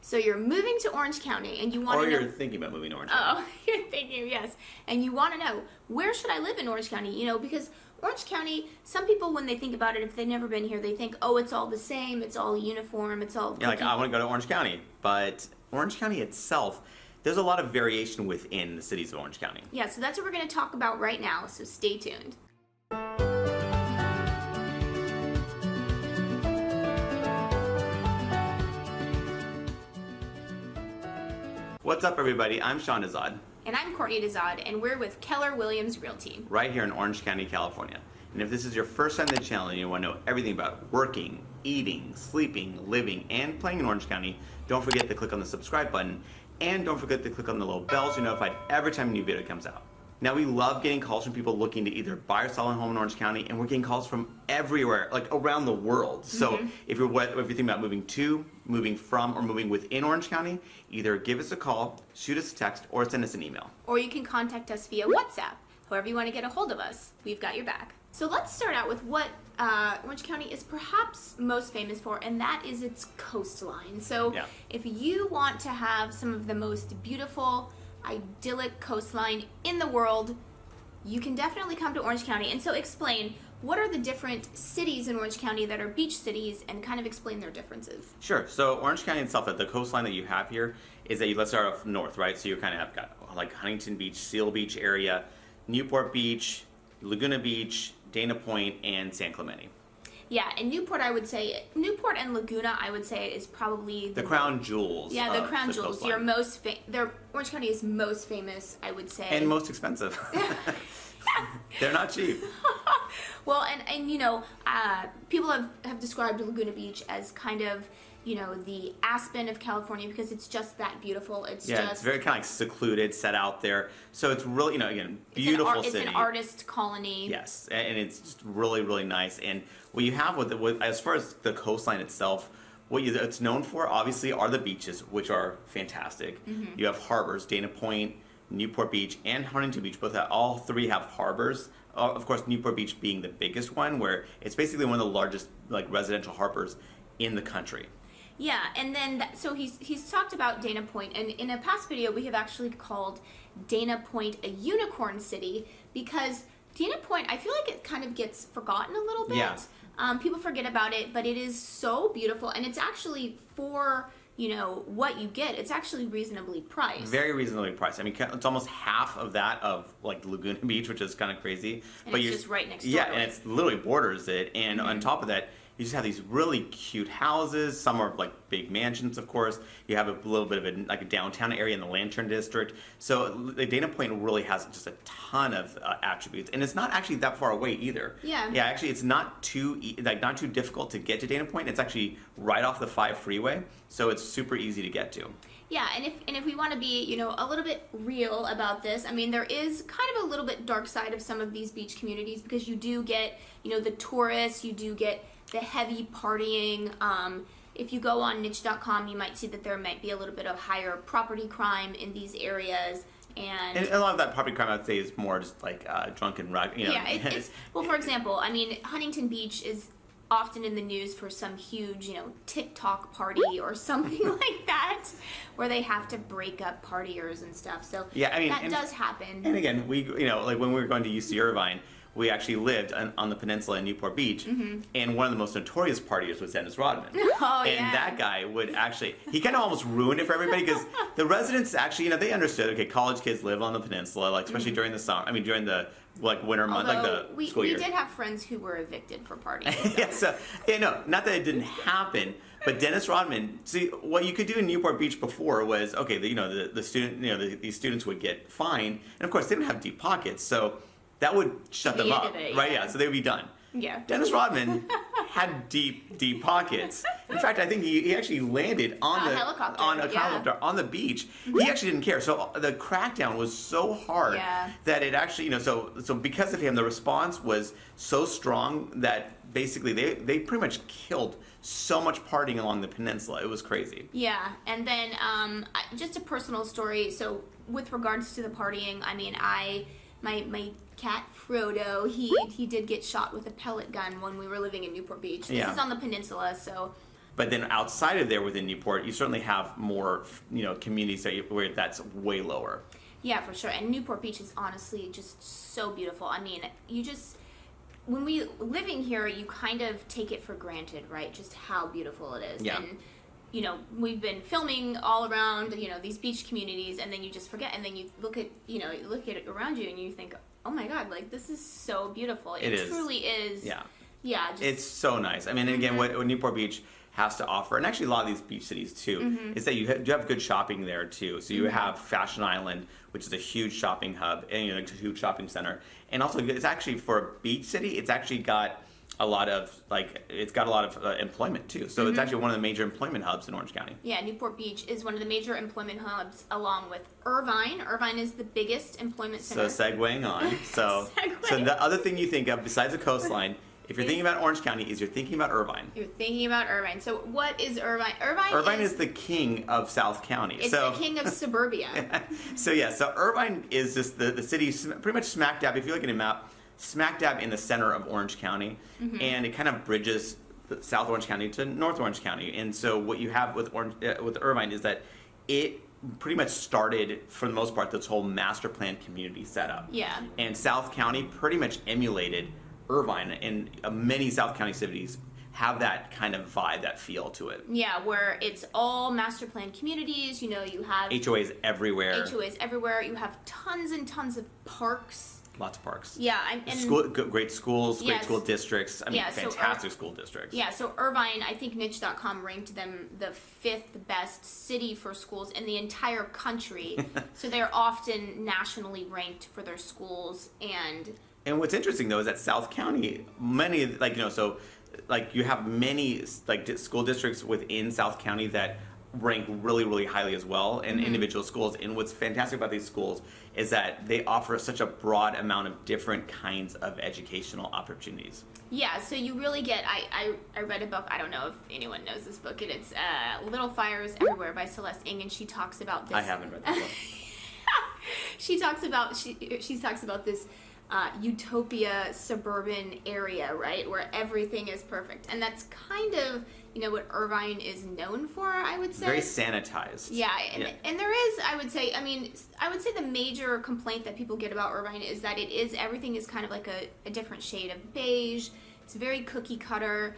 So you're moving to Orange County and you want to know... Or you're thinking about moving to Orange County. Oh, you're thinking, yes. And you want to know, where should I live in Orange County? You know, because Orange County, some people, when they think about it, if they've never been here, they think, oh, it's all the same, it's all uniform, it's all... Yeah, like, I want to go to Orange County. But Orange County itself, there's a lot of variation within the cities of Orange County. Yeah, so that's what we're going to talk about right now, so stay tuned. What's up, everybody? I'm Dezahd. And I'm Courtney Dezahd, and we're with Keller Williams Realty. Right here in Orange County, California. And if this is your first time to the channel and you want to know everything about working, eating, sleeping, living, and playing in Orange County, don't forget to click on the subscribe button, and don't forget to click on the little bell so you're notified every time a new video comes out. Now, we love getting calls from people looking to either buy or sell a home in Orange County, and we're getting calls from everywhere, like around the world. So if you're thinking about moving to, moving from, or moving within Orange County, either give us a call, shoot us a text, or send us an email. Or you can contact us via WhatsApp. However you want to get a hold of us, we've got your back. So let's start out with what Orange County is perhaps most famous for, and that is its coastline. So if you want to have some of the most beautiful, idyllic coastline in the world, you can definitely come to Orange County. And so explain, what are the different cities in Orange County that are beach cities, and kind of explain their differences? Sure. So Orange County itself, the coastline that you have here is that let's start off north, right? So you kind of have got like Huntington Beach, Seal Beach area, Newport Beach, Laguna Beach, Dana Point, and San Clemente. Yeah, and Newport and Laguna, I would say, is probably the crown jewels. Yeah, the crown jewels. Orange County is most famous, I would say, and most expensive. They're not cheap. Well, and you know, people have described Laguna Beach as kind of, you know, the Aspen of California, because it's just that beautiful. It's very kind of like secluded, set out there. So it's really, you know, again, beautiful city. It's an artist colony. Yes, and it's just really, really nice. And what you have with as far as the coastline itself, it's known for obviously are the beaches, which are fantastic. You have harbors, Dana Point, Newport Beach, and Huntington Beach. All three have harbors. Of course, Newport Beach being the biggest one, where it's basically one of the largest like residential harbors in the country. Yeah, and then so he's talked about Dana Point, and in a past video we have actually called Dana Point a unicorn city, because Dana Point, I feel like it kind of gets forgotten a little bit. Yeah. People forget about it, but it is so beautiful, and it's actually, for, you know, what you get, it's actually reasonably priced. Very reasonably priced. I mean, it's almost half of that of like Laguna Beach, which is kind of crazy. And but it's just right next door. Yeah, and it's literally borders it, and on top of that, you just have these really cute houses. Some are like big mansions, of course. You have a little bit of a downtown area in the Lantern District. So the Dana Point really has just a ton of attributes, and it's not actually that far away either. Yeah. Yeah, actually, it's not too difficult to get to Dana Point. It's actually right off the 5 freeway, so it's super easy to get to. Yeah, and if we want to be, you know, a little bit real about this, I mean, there is kind of a little bit dark side of some of these beach communities, because you do get, you know, the tourists, you do get the heavy partying. If you go on niche.com, you might see that there might be a little bit of higher property crime in these areas. And a lot of that property crime, I'd say, is more just like drunken, you know. Yeah, it's well, for example, I mean, Huntington Beach is often in the news for some huge, you know, TikTok party or something like that, where they have to break up partiers and stuff. So yeah, I mean, that does happen. And again, you know, like when we were going to UC Irvine, we actually lived on the peninsula in Newport Beach, and one of the most notorious partiers was Dennis Rodman. Oh, and that guy would actually, he kind of almost ruined it for everybody, because the residents actually, you know, they understood, okay, college kids live on the peninsula, like especially during the summer, I mean during the like winter month, like the school year. We did have friends who were evicted for partying. So. Yeah, so, no, not that it didn't happen, but Dennis Rodman, see, what you could do in Newport Beach before was, okay, you know, the student, you know, these students would get fined, and of course they didn't have deep pockets, so that would shut them up, right? Yeah, so they would be done. Yeah. Dennis Rodman had deep pockets. In fact, I think he actually landed on a helicopter on the beach. He actually didn't care. So the crackdown was so hard that it actually, you know, so because of him, the response was so strong that basically they pretty much killed so much partying along the peninsula. It was crazy. Yeah, and then just a personal story. So with regards to the partying, I mean, my cat Frodo, he did get shot with a pellet gun when we were living in Newport Beach. This is on the peninsula, so But then outside of there within Newport, you certainly have more, communities where that's way lower. Yeah, for sure. And Newport Beach is honestly just so beautiful. I mean, when we living here, you kind of take it for granted, right? Just how beautiful it is. Yeah. And, we've been filming all around, these beach communities, and then you just forget, and then you look at it around you, and you think, oh my God, like, this is so beautiful. It truly is. Yeah. Yeah. It's so nice. I mean, and again, what Newport Beach has to offer, and actually a lot of these beach cities too, is that you have good shopping there too. So you have Fashion Island, which is a huge shopping hub, and a huge shopping center. And also, it's actually, for a beach city, it's actually got a lot of employment too. So it's actually one of the major employment hubs in Orange County. Yeah, Newport Beach is one of the major employment hubs, along with Irvine. Irvine is the biggest employment center. So segueing on. So the other thing you think of besides the coastline, if you're thinking about Orange County, is you're thinking about Irvine. You're thinking about Irvine. So what is Irvine? Irvine is the king of South County. It's the king of suburbia. So Irvine is just the city pretty much smack dab, if you look at a map, smack dab in the center of Orange County. And it kind of bridges South Orange County to North Orange County. And so what you have with Irvine is that it pretty much started, for the most part, this whole master plan community setup. Yeah. And South County pretty much emulated Irvine, and many South County cities have that kind of vibe, that feel to it. Yeah, where it's all master plan communities. You have HOAs everywhere. You have tons and tons of parks. Lots of parks. Yeah, great schools, great school districts. I mean, fantastic school districts. Yeah, so Irvine, I think niche.com ranked them the 5th best city for schools in the entire country. So they're often nationally ranked for their schools. And what's interesting though is that South County, many you have many school districts within South County that rank really, really highly as well in individual schools. And what's fantastic about these schools is that they offer such a broad amount of different kinds of educational opportunities. Yeah, so you really get, I read a book, I don't know if anyone knows this book, and it's Little Fires Everywhere by Celeste Ng, and she talks about this. I haven't read that book. She talks about this utopia suburban area, right, where everything is perfect, and that's kind of what Irvine is known for, I would say. Very sanitized. Yeah, and there is, I would say the major complaint that people get about Irvine is that everything is kind of like a different shade of beige. It's very cookie cutter.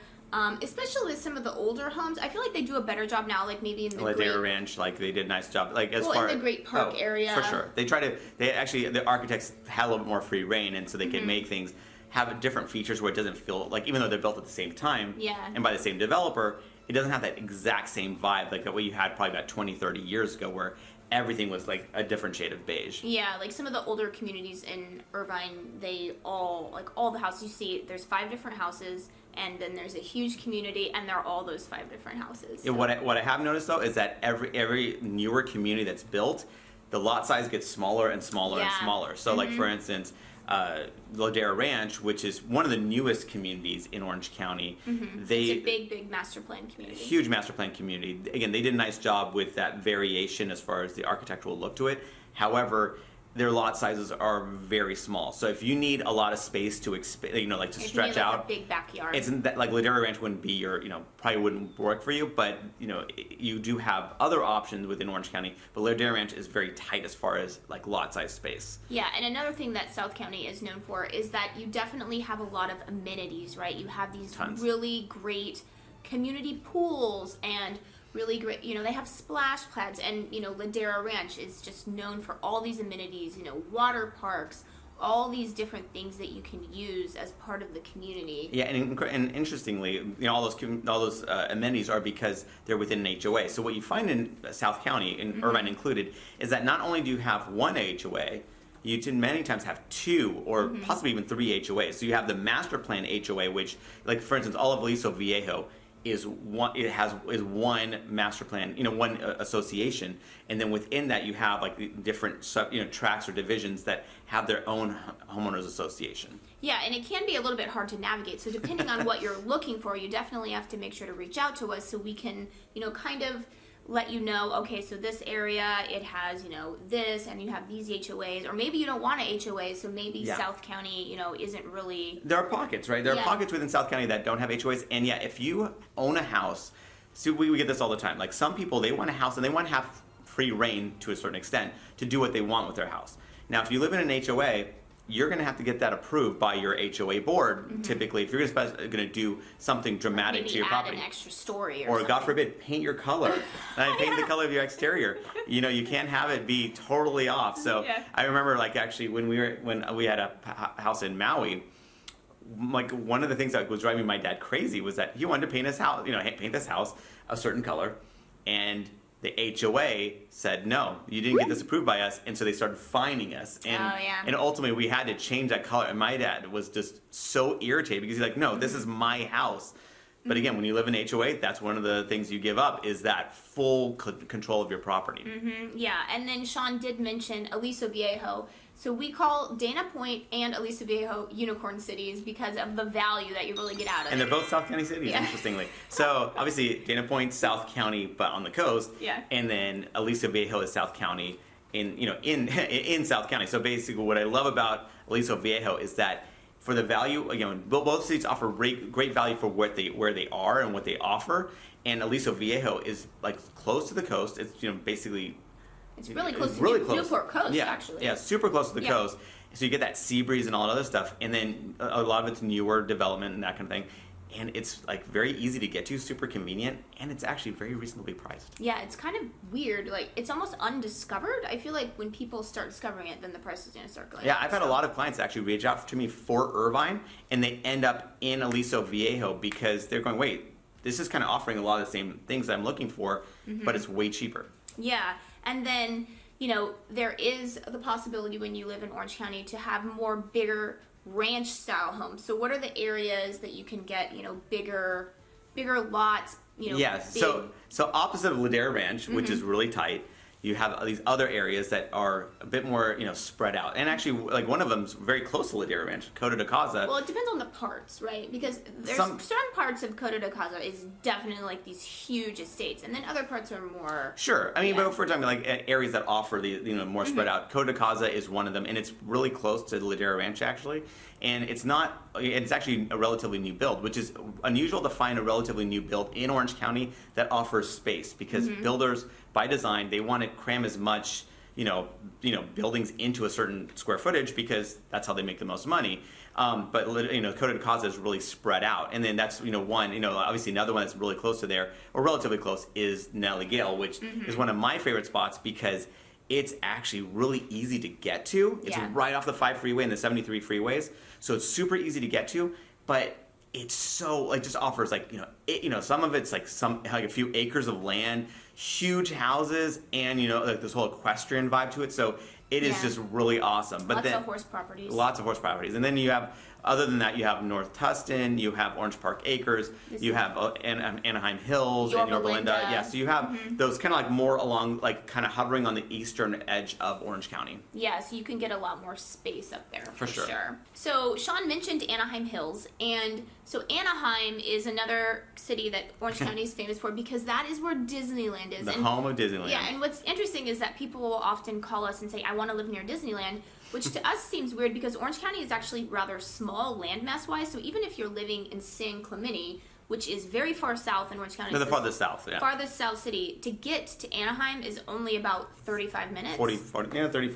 Especially with some of the older homes, I feel like they do a better job now. Like maybe in the Ladera Ranch, they did a nice job. In the Great Park area, for sure. The architects had a little bit more free reign, and so they could make things have different features where it doesn't feel like, even though they're built at the same time and by the same developer, it doesn't have that exact same vibe like the way you had probably about 20, 30 years ago, where everything was like a different shade of beige. Yeah, like some of the older communities in Irvine, they all the houses you see, there's 5 different houses. And then there's a huge community, and they're all those 5 different houses. So. Yeah, what I have noticed though is that every newer community that's built, the lot size gets smaller and smaller and smaller. So like for instance, Ladera Ranch, which is one of the newest communities in Orange County, it's a big master plan community. Huge master plan community. Again, they did a nice job with that variation as far as the architectural look to it. However, their lot sizes are very small. So if you need a lot of space to expand, to stretch out, a big backyard. It's that Ladera Ranch wouldn't be your, probably wouldn't work for you. But you do have other options within Orange County. But Ladera Ranch is very tight as far as lot size space. Yeah, and another thing that South County is known for is that you definitely have a lot of amenities, right? You have these really great community pools and really great, they have splash pads, and Ladera Ranch is just known for all these amenities, water parks, all these different things that you can use as part of the community. Yeah, and interestingly, all those amenities are because they're within an HOA. So what you find in South County, in Irvine included, is that not only do you have one HOA, you many times have 2 or possibly even 3 HOAs. So you have the master plan HOA, which, for instance, all of Aliso Viejo is one master plan, one association, and then within that you have different tracts or divisions that have their own homeowners association. Yeah, and it can be a little bit hard to navigate. So depending on what you're looking for, you definitely have to make sure to reach out to us so we can, kind of let you know, okay, so this area, it has, this, and you have these HOAs, or maybe you don't want a HOA, so maybe South County, isn't really... There are pockets, right? There are pockets within South County that don't have HOAs, and if you own a house So we get this all the time. Like some people, they want a house and they want to have free reign to a certain extent to do what they want with their house. Now, if you live in an HOA, you're going to have to get that approved by your HOA board. Typically, if you're going to do something dramatic to your property, add an extra story, or God forbid, paint your color. Paint the color of your exterior. You can't have it be totally off. So I remember, like, actually, when we had a house in Maui, like one of the things that was driving my dad crazy was that he wanted to paint his house, paint this house a certain color, and the HOA said, no, you didn't get this approved by us, and so they started fining us. And ultimately, we had to change that color, and my dad was just so irritated because he's like, no, this is my house. But again, when you live in HOA, that's one of the things you give up is that full control of your property. Yeah, and then Sean did mention Aliso Viejo. So we call Dana Point and Aliso Viejo unicorn cities because of the value that you really get out of it. And they're both South County cities, interestingly. So obviously Dana Point, South County, but on the coast. Yeah. And then Aliso Viejo is South County in South County. So basically what I love about Aliso Viejo is that for the value, both cities offer great value for where they are and what they offer. And Aliso Viejo is like close to the coast. It's basically it's really close to Newport Coast, actually. Yeah, super close to the coast. So you get that sea breeze and all that other stuff. And then a lot of it's newer development and that kind of thing. And it's like very easy to get to, super convenient, and it's actually very reasonably priced. Yeah, it's kind of weird. Like, it's almost undiscovered. I feel like when people start discovering it, then the price is going to start going up. I've had a lot of clients actually reach out to me for Irvine, and they end up in Aliso Viejo because they're going, wait, this is kind of offering a lot of the same things I'm looking for, but it's way cheaper. Yeah, and then, there is the possibility when you live in Orange County to have more bigger ranch style homes. So what are the areas that you can get, bigger lots, so opposite of Ladera Ranch, which is really tight, you have these other areas that are a bit more, spread out. And actually, like one of them's very close to Ladera Ranch, Coto de Caza. Well, it depends on the parts, right? Because there's certain parts of Coto de Caza is definitely like these huge estates, and then other parts are more. Sure, I mean, but if we're talking like areas that offer the more spread out, Coto de Caza is one of them, and it's really close to Ladera Ranch actually. And it's actually a relatively new build, which is unusual to find a relatively new build in Orange County that offers space because builders, by design, they want to cram as much, buildings into a certain square footage because that's how they make the most money. But Coto de Caza is really spread out, and then that's one. Obviously another one that's really close to there or relatively close is Nellie Gale, which is one of my favorite spots because it's actually really easy to get to. It's right off the 5 freeway and the 73 freeways. So it's super easy to get to, but it's so just offers some of it's like a few acres of land, huge houses, and like this whole equestrian vibe to it. So it is just really awesome. But lots of horse properties. Lots of horse properties. And then you have, other than that, you have North Tustin, you have Orange Park Acres, you have Anaheim Hills, and Yorba Linda. Yeah, so you have those kind of like more along, like kind of hovering on the eastern edge of Orange County. Yeah, so you can get a lot more space up there for sure. So Sean mentioned Anaheim Hills, and so Anaheim is another city that Orange County is famous for because that is where Disneyland is. The home of Disneyland. Yeah, and what's interesting is that people will often call us and say, I want to live near Disneyland, which to us seems weird because Orange County is actually rather small landmass-wise, so even if you're living in San Clemente, which is very far south in Orange County. No, the farthest south, yeah. Farthest south city. To get to Anaheim is only about 35 minutes. 40 minutes, 30,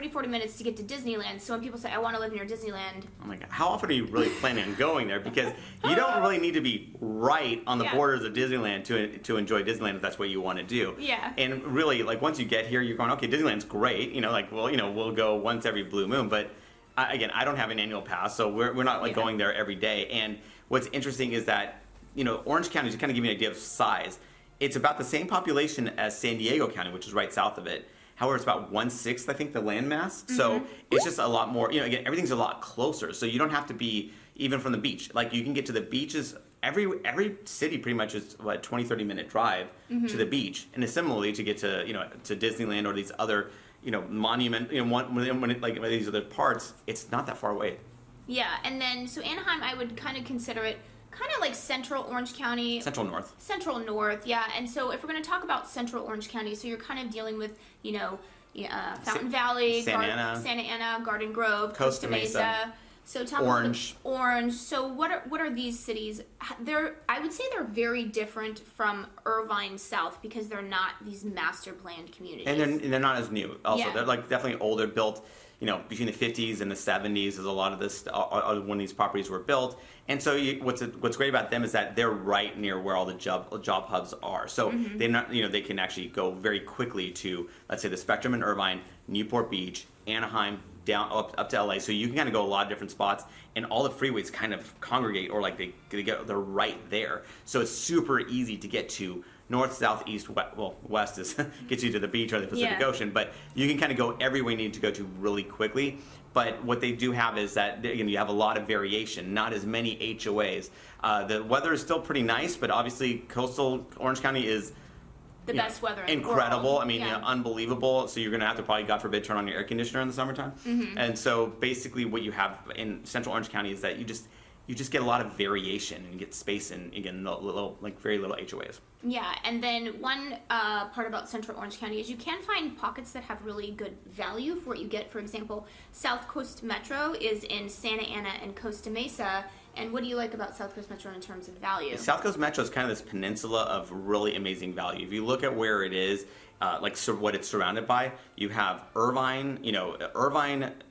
40 minutes to get to Disneyland. So when people say, I want to live near Disneyland. Oh my God. How often are you really planning on going there? Because you don't really need to be right on the borders of Disneyland to enjoy Disneyland if that's what you want to do. Yeah. And really, like once you get here, you're going, okay, Disneyland's great. We'll go once every blue moon. But again, I don't have an annual pass, so we're not going there every day. And what's interesting is that, Orange County, to kind of give you an idea of size, it's about the same population as San Diego County, which is right south of it. However, it's about 1/6, I think, the landmass. So it's just a lot more, again, everything's a lot closer. So you don't have to be even from the beach. Like you can get to the beaches. Every city pretty much is 20-30 minute drive to the beach. And it's similarly to get to, to Disneyland or these other, monument, these other parts, it's not that far away. Yeah, and then, so Anaheim, I would kind of consider it kind of like central Orange County. Central North. Central North, yeah. And so if we're going to talk about central Orange County, so you're kind of dealing with, Fountain Valley, Santa Ana, Garden Grove, Costa Mesa. So tell Orange. me Orange. So what are these cities? I would say they're very different from Irvine South because they're not these master planned communities. And they're not as new. Also, Yeah. they're like definitely older, built, between the 50s and the 70s. Is a lot of this when these properties were built. And so what's great about them is that they're right near where all the job hubs are. So they're not, they can actually go very quickly to, let's say, the Spectrum in Irvine, Newport Beach, Anaheim, down up to LA. So you can kind of go a lot of different spots, and all the freeways kind of congregate, or like they're right there. So it's super easy to get to north, south, east, west is gets you to the beach or the Pacific Ocean, but you can kind of go everywhere you need to go to really quickly. But what they do have is that you have a lot of variation, not as many HOAs. The weather is still pretty nice, but obviously coastal Orange County is the best weather in incredible. the world. I mean, unbelievable. So you're going to have to probably, God forbid, turn on your air conditioner in the summertime. And so basically what you have in Central Orange County is that you just get a lot of variation and get space in, again, very little HOAs. Yeah, and then one part about Central Orange County is you can find pockets that have really good value for what you get. For example, South Coast Metro is in Santa Ana and Costa Mesa. And what do you like about South Coast Metro in terms of value? South Coast Metro is kind of this peninsula of really amazing value. If you look at where it is, what it's surrounded by, you have Irvine,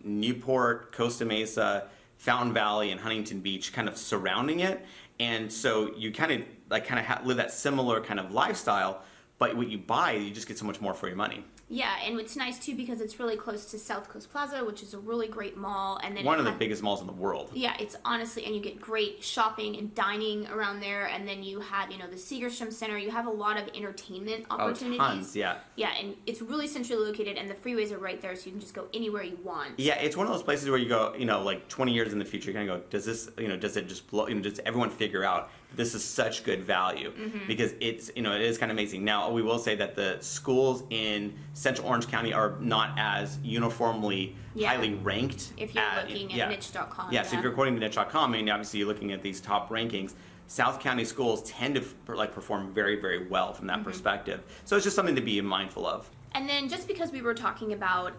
Newport, Costa Mesa, Fountain Valley, and Huntington Beach kind of surrounding it. And so you kind of live that similar kind of lifestyle, but what you buy, you just get so much more for your money. Yeah, and it's nice too because it's really close to South Coast Plaza, which is a really great mall, and then one of the biggest malls in the world. Yeah, it's honestly, and you get great shopping and dining around there, and then you have the Segerstrom Center. You have a lot of entertainment opportunities. Oh, tons, yeah. Yeah, and it's really centrally located, and the freeways are right there, so you can just go anywhere you want. Yeah, it's one of those places where you go, like 20 years in the future, you kind of go, does this, does it just blow? Does everyone figure out this is such good value? Because it's, it is kind of amazing. Now, we will say that the schools in Central Orange County are not as uniformly highly ranked. If you're looking at niche.com. Yeah, so if you're quoting the niche.com, obviously you're looking at these top rankings. South County schools tend to perform very, very well from that perspective. So it's just something to be mindful of. And then just because we were talking about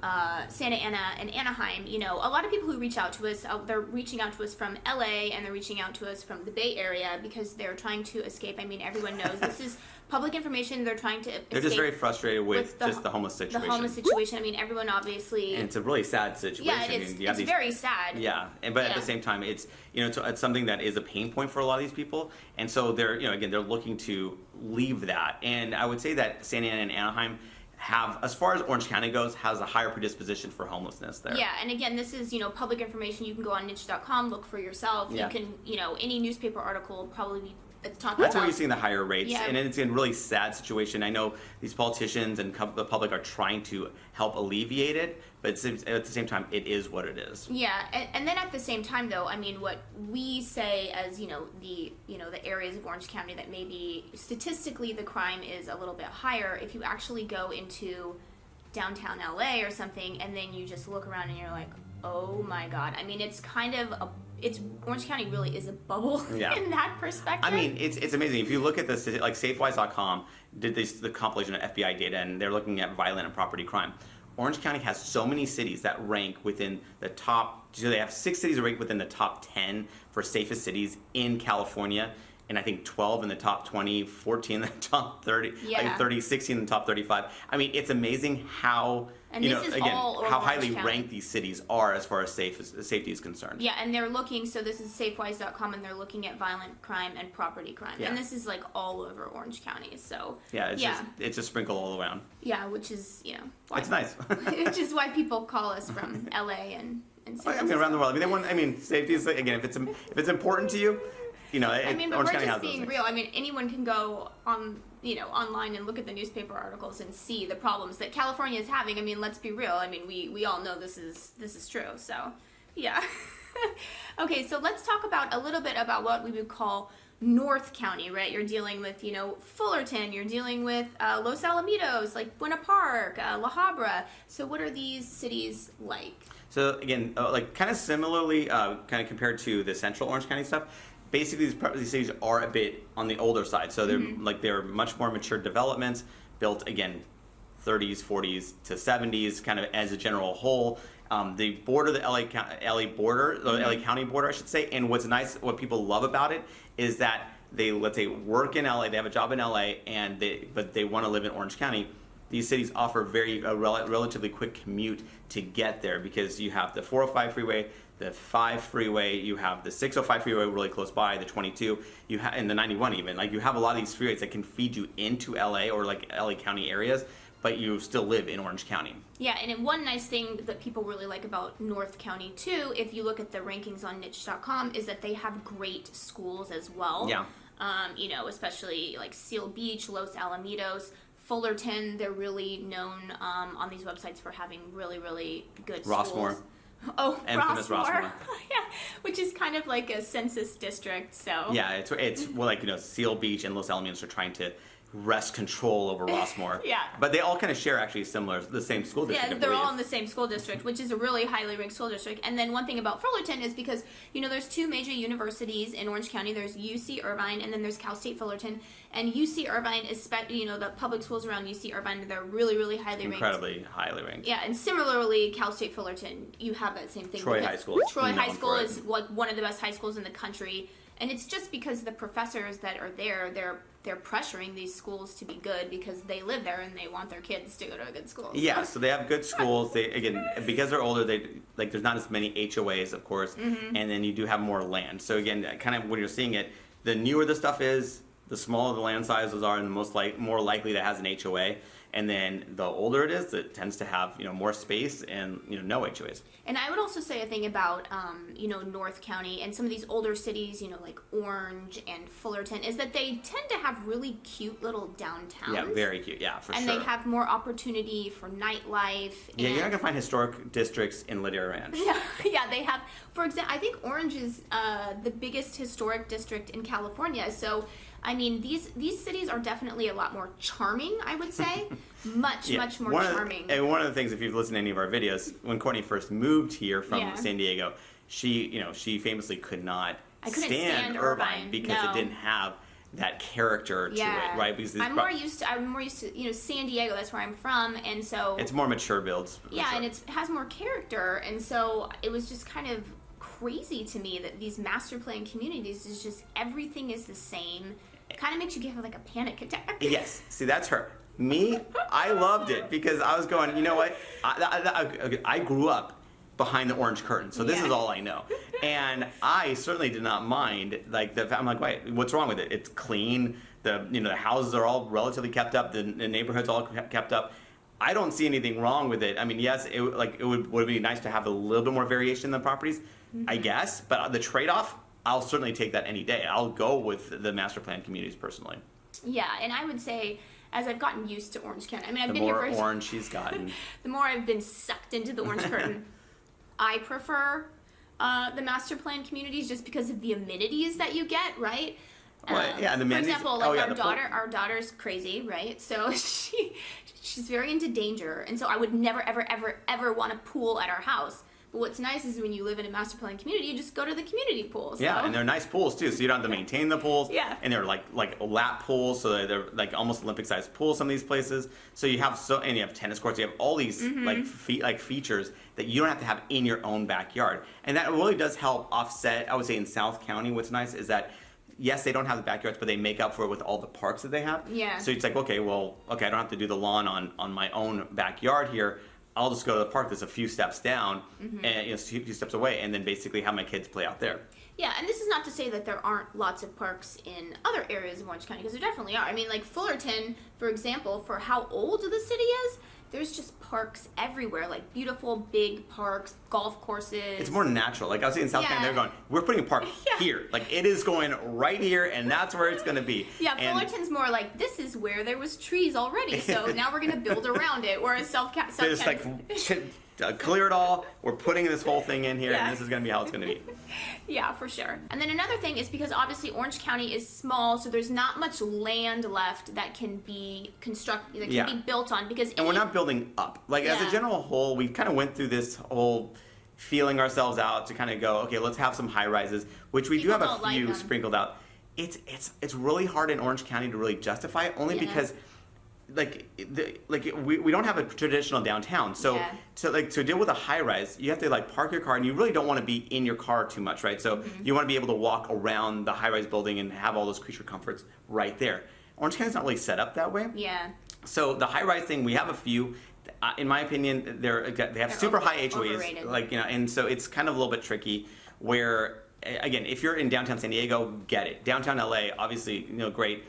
Santa Ana and Anaheim, a lot of people who reach out to us, they're reaching out to us from LA and they're reaching out to us from the Bay Area because they're trying to escape. I mean, everyone knows this is public information. They're trying to escape. They're just very frustrated with just the homeless situation. The homeless situation. I mean, everyone obviously. And it's a really sad situation. Yeah, it's very sad. Yeah, but at the same time, it's it's something that is a pain point for a lot of these people, and so they're again they're looking to leave that. And I would say that Santa Ana and Anaheim have, as far as Orange County goes, has a higher predisposition for homelessness there. Yeah, and again, this is, public information. You can go on niche.com, look for yourself. Yeah. You can, any newspaper article will probably be talking about. That's where you're seeing the higher rates. Yeah. And it's a really sad situation. I know these politicians and the public are trying to help alleviate it, but at the same time, it is what it is. Yeah, and then at the same time, though, I mean, what we say as, the areas of Orange County that maybe statistically the crime is a little bit higher, if you actually go into downtown LA or something, and then you just look around and you're like, oh my God. I mean, it's kind of Orange County really is a bubble in that perspective. I mean, it's amazing. If you look at this, like SafeWise.com did the compilation of FBI data, and they're looking at violent and property crime. Orange County has so many cities that rank within the top, so they have 6 cities that rank within the top 10 for safest cities in California, and I think 12 in the top 20, 14 in the top 30, like 30, 16 in the top 35. I mean, it's amazing how, how highly ranked these cities are as far as safety is concerned. Yeah, and they're looking, so this is SafeWise.com, and they're looking at violent crime and property crime. Yeah. And this is like all over Orange County, so. Yeah, it's a sprinkle all around. Yeah, which is, it's nice. Which is why people call us from LA and I mean, around the world. I mean, safety is, again, if it's important to you, but Orange we're County just being real. I mean, anyone can go on, online and look at the newspaper articles and see the problems that California is having. I mean, let's be real. I mean, we all know this is true. So, yeah. Okay, so let's talk about a little bit about what we would call North County, right? You're dealing with, Fullerton. You're dealing with Los Alamitos, like Buena Park, La Habra. So, what are these cities like? So again, kind of similarly, kind of compared to the Central Orange County stuff. Basically, these cities are a bit on the older side, so they're much more mature developments built again 30s, 40s to 70s, kind of as a general whole. They border the LA border, the LA County border, I should say. And what's nice, what people love about it, is that they, let's say, work in LA, they have a job in LA, but they want to live in Orange County. These cities offer relatively quick commute to get there, because you have the 405 freeway, the 5 freeway, you have the 605 freeway really close by, the 22, and the 91 even. Like, you have a lot of these freeways that can feed you into LA or like LA County areas, but you still live in Orange County. Yeah, and one nice thing that people really like about North County too, if you look at the rankings on niche.com, is that they have great schools as well. Yeah. You know, especially like Seal Beach, Los Alamitos, Fullerton. They're really known on these websites for having really, really good Rossmore. schools. Oh, Infamous Rossmore. Yeah, which is kind of like a census district. So yeah, it's well, like, you know, Seal Beach and Los Alamitos are trying to wrest control over Rossmore. Yeah. But they all kind of share actually the same school district. Yeah, they're all in the same school district, which is a really highly ranked school district. And then one thing about Fullerton is because, you know, there's 2 major universities in Orange County. There's UC Irvine and then there's Cal State Fullerton. And UC Irvine is, you know, the public schools around UC Irvine, they're really, really highly ranked. Incredibly highly ranked. Yeah, and similarly, Cal State Fullerton, you have that same thing. Troy High School. Troy High School is like one of the best high schools in the country. And it's just because the professors that are there, they're pressuring these schools to be good because they live there and they want their kids to go to a good school. Yeah, so they have good schools. They, again, because they're older, there's not as many HOAs, of course, and then you do have more land. So again, kind of when you're seeing it, the newer the stuff is, the smaller the land sizes are, and the more likely that has an HOA. And then the older it is, it tends to have, you know, more space and, you know, no HOAs. And I would also say a thing about, you know, North County and some of these older cities, you know, like Orange and Fullerton, is that they tend to have really cute little downtowns. Yeah, very cute. Yeah, for sure. And they have more opportunity for nightlife. Yeah, you're not going to find historic districts in Ladera Ranch. Yeah, they have. For example, I think Orange is the biggest historic district in California. So, I mean, these cities are definitely a lot more charming, I would say. Much more charming. And one of the things, if you've listened to any of our videos, when Courtney first moved here from San Diego, she famously could not stand Irvine because it didn't have that character to it, right? Because I'm more used to, you know, San Diego. That's where I'm from, and so it's more mature builds. Yeah, and it has more character, and so it was just kind of crazy to me that these master plan communities is just everything is the same. It kind of makes you have like a panic attack. Yes, see, that's her. Me, I loved it because I was going, you know what? I grew up behind the orange curtain, so this is all I know. And I certainly did not mind, like, I'm like, wait, what's wrong with it? It's clean. The houses are all relatively kept up. The neighborhood's all kept up. I don't see anything wrong with it. I mean, yes, it would be nice to have a little bit more variation in the properties, I guess. But the trade-off, I'll certainly take that any day. I'll go with the master plan communities personally. Yeah, and I would say, as I've gotten used to Orange County, I mean, I've been here for... The more orange she's gotten. The more I've been sucked into the orange curtain. I prefer the master plan communities just because of the amenities that you get, right? Well, yeah, the amenities. For example, like our daughter's crazy, right? So she's very into danger, and so I would never, ever, ever, ever want a pool at our house. But what's nice is when you live in a master plan community, you just go to the community pools. So. Yeah, and they're nice pools too, so you don't have to maintain the pools. Yeah. And they're like lap pools, so they're like almost Olympic-sized pools. Some of these places, so you have and you have tennis courts. You have all these features that you don't have to have in your own backyard, and that really does help offset. I would say in South County, what's nice is that. Yes, they don't have the backyards, but they make up for it with all the parks that they have. Yeah. So it's like, okay, I don't have to do the lawn on my own backyard here. I'll just go to the park that's a few steps down, and a few steps away, and then basically have my kids play out there. Yeah, and this is not to say that there aren't lots of parks in other areas of Orange County, because there definitely are. I mean, like Fullerton, for example, for how old the city is, there's just parks everywhere, like beautiful big parks, golf courses. It's more natural. Like I was saying in South County, they're going, we're putting a park here. Like it is going right here, and that's where it's going to be. Yeah, Fullerton's more like, this is where there was trees already, so now we're going to build around it. Whereas South County... They're just like, clear it all, we're putting this whole thing in here, and this is going to be how it's going to be. Yeah, for sure. And then another thing is because obviously Orange County is small, so there's not much land left that can be constructed, that can be built on. And we're not building up. Like as a general whole, we kind of went through this whole feeling ourselves out to kind of go, okay, let's have some high rises, which we do have a few sprinkled out. It's really hard in Orange County to really justify it, only because we don't have a traditional downtown, so to deal with a high rise, you have to like park your car, and you really don't want to be in your car too much, right? So you want to be able to walk around the high rise building and have all those creature comforts right there. Orange County's not really set up that way. Yeah. So the high rise thing, we have a few. In my opinion, they have super high HOAs, overrated. And so it's kind of a little bit tricky. Where again, if you're in downtown San Diego, get it. Downtown LA, obviously, great.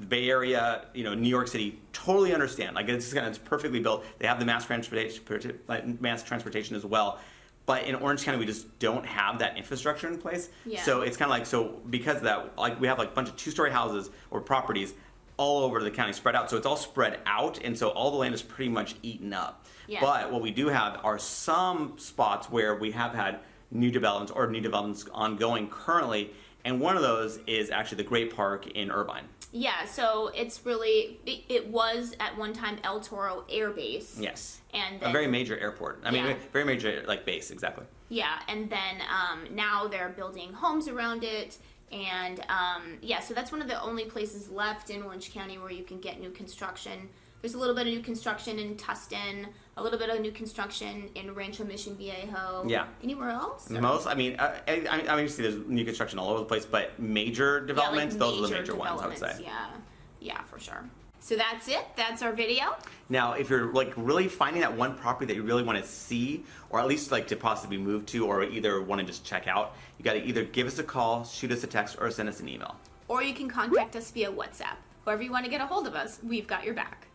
The Bay Area, New York City, totally understand. Like it's perfectly built. They have the mass transportation as well. But in Orange County, we just don't have that infrastructure in place. Yeah. So it's kind of because of that, like we have like a bunch of 2-story houses or properties all over the county spread out. So it's all spread out, and so all the land is pretty much eaten up. Yeah. But what we do have are some spots where we have had new developments ongoing currently, and one of those is actually the Great Park in Irvine. Yeah, so it was at one time El Toro Air Base. Yes. And then, a very major airport. I mean, very major base, exactly. Yeah, and then now they're building homes around it. And so that's one of the only places left in Orange County where you can get new construction. There's a little bit of new construction in Tustin, a little bit of new construction in Rancho Mission Viejo. Yeah. Anywhere else? Most, I see there's new construction all over the place, but major developments, those are the major ones, I would say. Yeah, for sure. So that's it. That's our video. Now, if you're really finding that one property that you really want to see, or at least to possibly move to, or either want to just check out, you got to either give us a call, shoot us a text, or send us an email. Or you can contact us via WhatsApp. However you want to get a hold of us, we've got your back.